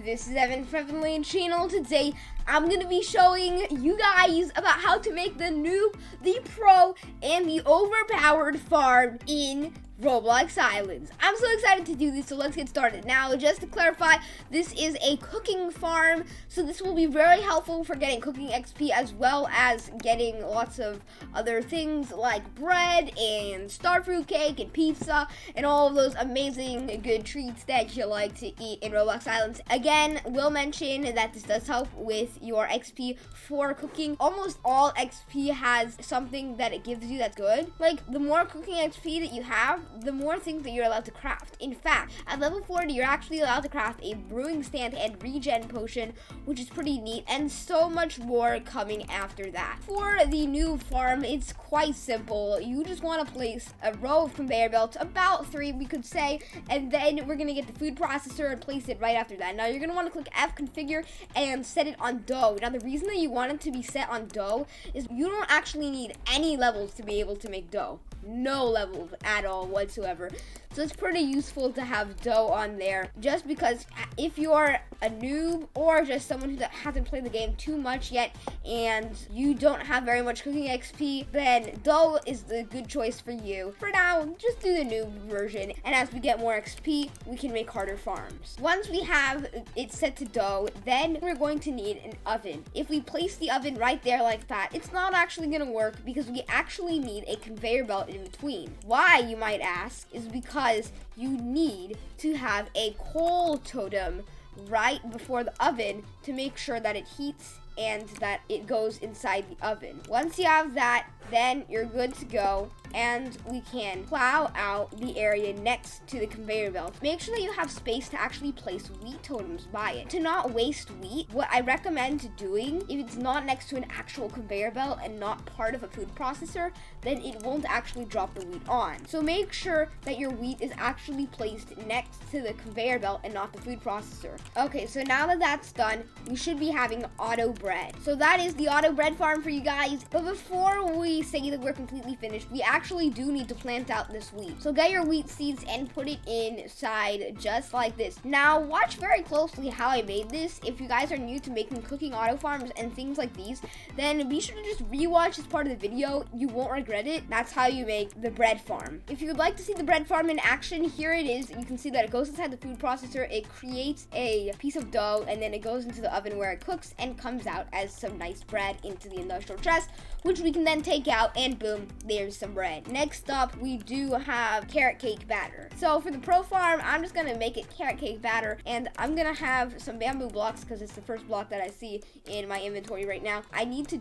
This is Evan from Evanlandchannel. Today, I'm going to be showing you guys about how to make the noob, the pro, and the overpowered farm in Roblox Islands. I'm so excited to do this, so let's get started. Now, just to clarify, this is a cooking farm, so this will be very helpful for getting cooking XP as well as getting lots of other things like bread and Starfruit Cake and pizza and all of those amazing good treats that you like to eat in Roblox Islands. Again, we'll mention that this does help with your XP for cooking. Almost all XP has something that it gives you that's good. Like, the more cooking XP that you have, the more things that you're allowed to craft. In fact, at level 40, you're actually allowed to craft a brewing stand and regen potion, which is pretty neat, and so much more coming after that. For the new farm, it's quite simple. You just want to place a row of conveyor belts, about 3 we could say, and then we're going to get the food processor and place it right after that. Now, you're going to want to click F configure and set it on dough. Now, the reason that you want it to be set on dough is you don't actually need any levels to be able to make dough. No levels at all whatsoever. So it's pretty useful to have dough on there, just because if you're a noob or just someone who hasn't played the game too much yet and you don't have very much cooking XP, then dough is the good choice for you. For now, just do the noob version, and as we get more XP, we can make harder farms. Once we have it set to dough, then we're going to need an oven. If we place the oven right there like that, it's not actually going to work because we actually need a conveyor belt in between. Why, you might ask, is because you need to have a coal totem right before the oven to make sure that it heats and that it goes inside the oven. Once you have that, then you're good to go, and we can plow out the area next to the conveyor belt. Make sure that you have space to actually place wheat totems by it. To not waste wheat, what I recommend doing, if it's not next to an actual conveyor belt and not part of a food processor, then it won't actually drop the wheat on. So make sure that your wheat is actually placed next to the conveyor belt and not the food processor. Okay, so now that that's done, we should be having auto bread. So that is the auto bread farm for you guys. But before we say that we're completely finished, we actually do need to plant out this wheat. So get your wheat seeds and put it inside just like this. Now watch very closely how I made this. If you guys are new to making cooking auto farms and things like these, then be sure to just rewatch this part of the video. You won't regret it. That's how you make the bread farm. If you would like to see the bread farm in action, here it is. You can see that it goes inside the food processor, it creates a piece of dough, and then it goes into the oven where it cooks and comes out as some nice bread into the industrial chest, which we can then take out, and boom, there's some bread. Next up, we do have carrot cake batter. So for the pro farm, I'm just gonna make it carrot cake batter, and I'm gonna have some bamboo blocks because it's the first block that I see in my inventory right now. I need to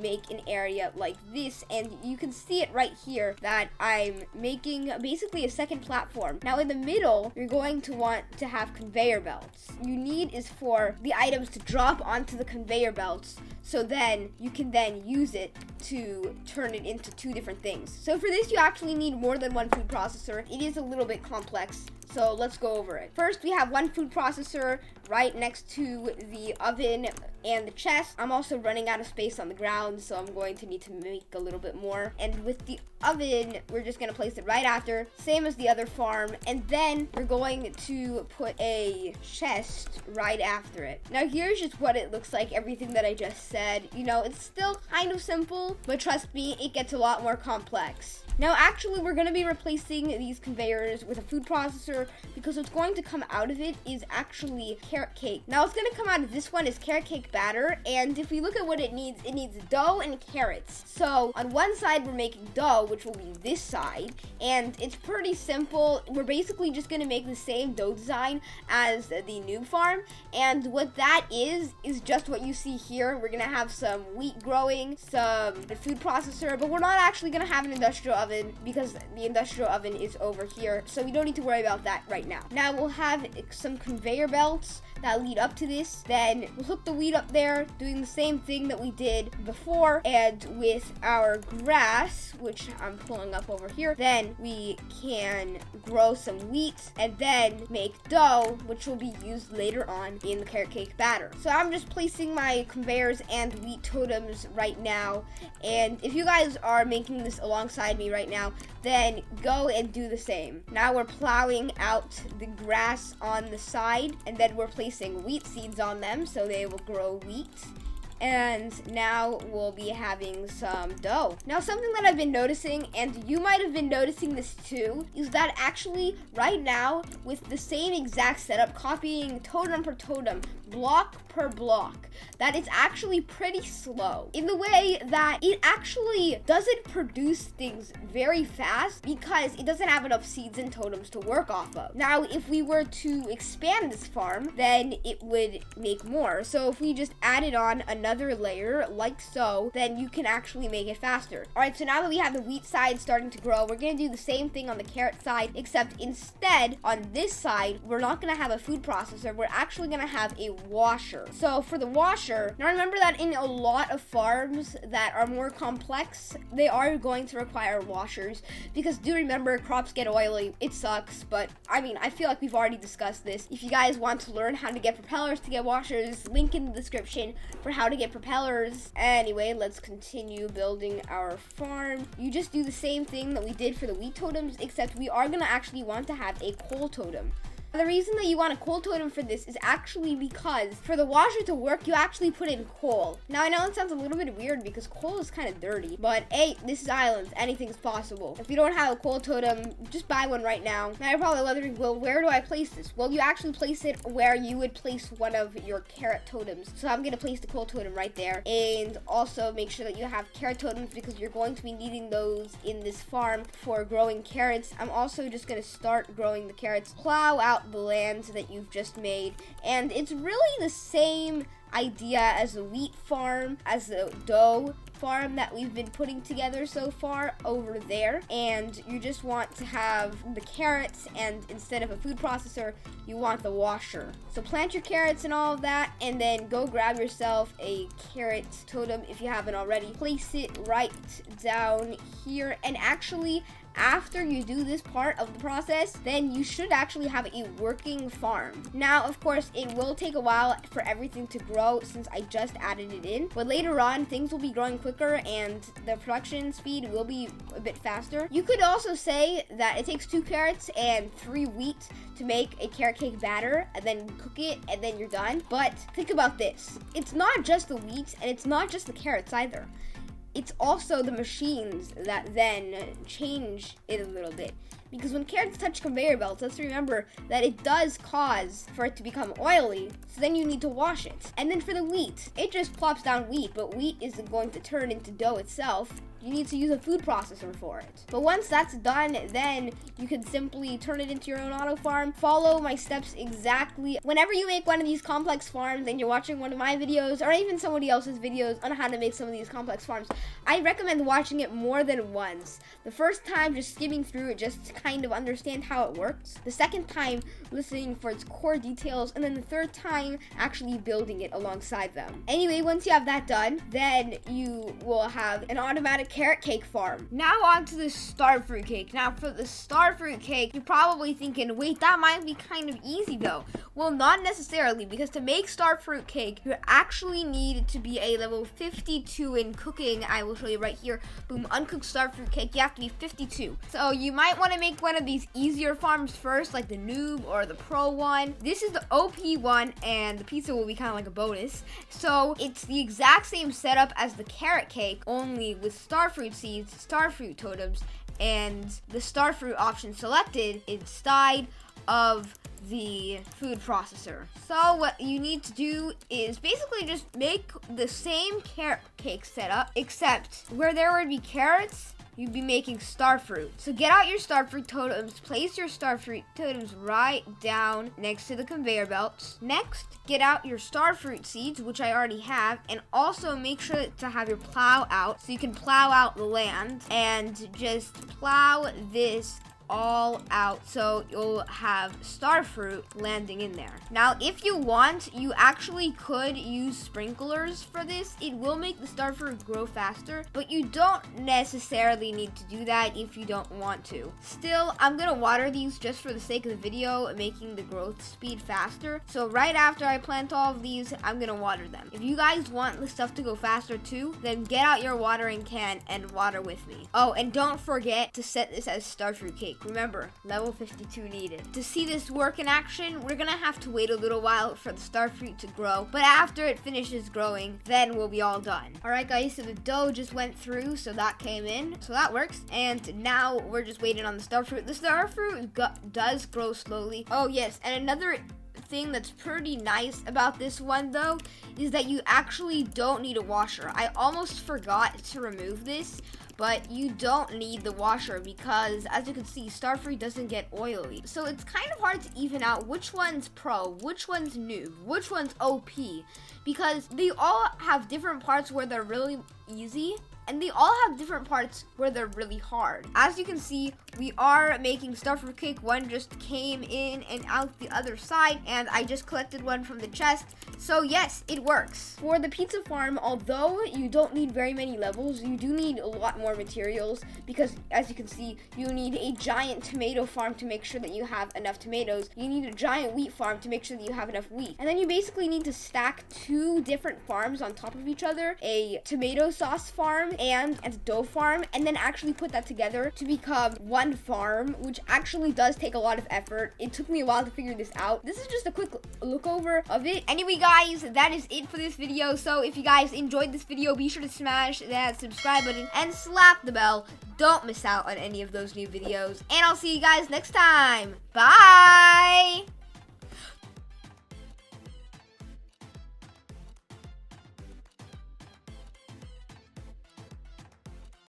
make an area like this, and you can see it right here that I'm making basically a second platform. Now in the middle, you're going to want to have conveyor belts. You need is for the items to drop onto the conveyor belts, so then you can then use it to turn it into 2 different things. So for this, you actually need more than 1 food processor. It is a little bit complex, so let's go over it. First, we have 1 food processor right next to the oven and the chest. I'm also running out of space on the ground, so I'm going to need to make a little bit more. And with the oven, we're just gonna place it right after, same as the other farm, and then we're going to put a chest right after it. Now here's just what it looks like, everything that I just said. You know, it's still kind of simple, but trust me, it gets a lot more complex. Now, actually, we're going to be replacing these conveyors with a food processor because what's going to come out of it is actually carrot cake. Now, what's going to come out of this one is carrot cake batter, and if we look at what it needs dough and carrots. So, on one side, we're making dough, which will be this side, and it's pretty simple. We're basically just going to make the same dough design as the noob farm, and what that is just what you see here. We're going to have some wheat growing, some food processor, but we're not actually going to have an industrial oven because the industrial oven is over here, so we don't need to worry about that right now. Now we'll have some conveyor belts that lead up to this. Then we'll hook the wheat up there, doing the same thing that we did before, and with our grass, which I'm pulling up over here, then we can grow some wheat and then make dough, which will be used later on in the carrot cake batter. So I'm just placing my conveyors and wheat totems right now, and if you guys are making this alongside me right right now, then go and do the same. Now we're plowing out the grass on the side, and then we're placing wheat seeds on them so they will grow wheat. And now we'll be having some dough. Now, something that I've been noticing, and you might have been noticing this too, is that actually right now, with the same exact setup, copying totem per totem, block per block, that it's actually pretty slow in the way that it actually doesn't produce things very fast because it doesn't have enough seeds and totems to work off of. Now, if we were to expand this farm, then it would make more. So if we just added on another layer like so, then you can actually make it faster. All right, so now that we have the wheat side starting to grow, we're gonna do the same thing on the carrot side, except instead on this side, we're not gonna have a food processor. We're actually gonna have a washer. So for the washer, now remember that in a lot of farms that are more complex, they are going to require washers because do remember, crops get oily. It sucks, but I mean, I feel like we've already discussed this. If you guys want to learn how to get propellers to get washers, link in the description for how to get propellers. Anyway, let's continue building our farm. You just do the same thing that we did for the wheat totems, except we are gonna actually want to have a coal totem. The reason that you want a coal totem for this is actually because for the washer to work, you actually put in coal. Now, I know it sounds a little bit weird because coal is kind of dirty, but hey, this is Islands. Anything's possible. If you don't have a coal totem, just buy one right now. Now, you're probably wondering, well, where do I place this? Well, you actually place it where you would place one of your carrot totems. So I'm going to place the coal totem right there. And also make sure that you have carrot totems because you're going to be needing those in this farm for growing carrots. I'm also just going to start growing the carrots. Plow out the land that you've just made, and it's really the same idea as the wheat farm, as the dough farm that we've been putting together so far over there. And you just want to have the carrots, and instead of a food processor, you want the washer. So plant your carrots and all of that, and then go grab yourself a carrot totem if you haven't already. Place it right down here, and actually after you do this part of the process, then you should actually have a working farm. Now, of course, it will take a while for everything to grow since I just added it in, but later on, things will be growing quicker and the production speed will be a bit faster. You could also say that it takes 2 carrots and 3 wheat to make a carrot cake batter and then cook it and then you're done. But think about this. It's not just the wheat and it's not just the carrots either. It's also the machines that then change it a little bit. Because when carrots touch conveyor belts, let's remember that it does cause for it to become oily, so then you need to wash it. And then for the wheat, it just plops down wheat, but wheat isn't going to turn into dough itself. You need to use a food processor for it. But once that's done, then you can simply turn it into your own auto farm. Follow my steps exactly. Whenever you make one of these complex farms and you're watching one of my videos or even somebody else's videos on how to make some of these complex farms, I recommend watching it more than once. The first time, just skimming through it just to kind of understand how it works. The second time, listening for its core details. And then the third time, actually building it alongside them. Anyway, once you have that done, then you will have an automatic carrot cake farm. Now on to the Starfruit Cake. Now for the Starfruit Cake, you're probably thinking, wait, that might be kind of easy though. Well, not necessarily, because to make Starfruit Cake, you actually need to be a level 52 in cooking. I will show you right here. Boom, uncooked Starfruit Cake, you have to be 52. So you might want to make one of these easier farms first, like the noob or the pro one. This is the OP one, and the pizza will be kind of like a bonus. So it's the exact same setup as the carrot cake, only with starfruit seeds, starfruit totems, and the starfruit option selected inside of the food processor. So what you need to do is basically just make the same carrot cake setup, except where there would be carrots, you'd be making starfruit. So get out your starfruit totems, place your starfruit totems right down next to the conveyor belts. Next, get out your starfruit seeds, which I already have, and also make sure to have your plow out so you can plow out the land and just plow this all out, so you'll have Starfruit landing in there. Now, if you want, you actually could use sprinklers for this. It will make the Starfruit grow faster, but you don't necessarily need to do that if you don't want to. Still, I'm gonna water these just for the sake of the video, making the growth speed faster. So right after I plant all of these, I'm gonna water them. If you guys want the stuff to go faster too, then get out your watering can and water with me. Oh, and don't forget to set this as Starfruit Cake. Remember, level 52 needed. To see this work in action, we're gonna have to wait a little while for the Starfruit to grow, but after it finishes growing, then we'll be all done. Alright guys, so the dough just went through, so that came in, so that works. And now we're just waiting on the Starfruit. The Starfruit does grow slowly. Oh yes, and another thing that's pretty nice about this one though is that you actually don't need a washer. I almost forgot to remove this, but you don't need the washer because, as you can see, Starfruit doesn't get oily. So it's kind of hard to even out which one's pro, which one's noob, which one's OP, because they all have different parts where they're really easy, and they all have different parts where they're really hard. As you can see, we are making Starfruit Cake. One just came in and out the other side, and I just collected one from the chest. So yes, it works. For the pizza farm, although you don't need very many levels, you do need a lot more materials because, as you can see, you need a giant tomato farm to make sure that you have enough tomatoes. You need a giant wheat farm to make sure that you have enough wheat. And then you basically need to stack 2 different farms on top of each other, a tomato sauce farm and a dough farm, and then actually put that together to become one farm, which actually does take a lot of effort. It took me a while to figure this out. This is just a quick look over of it. Anyway guys, that is it for this video. So if you guys enjoyed this video, be sure to smash that subscribe button and slap the bell. Don't miss out on any of those new videos, and I'll see you guys next time. Bye!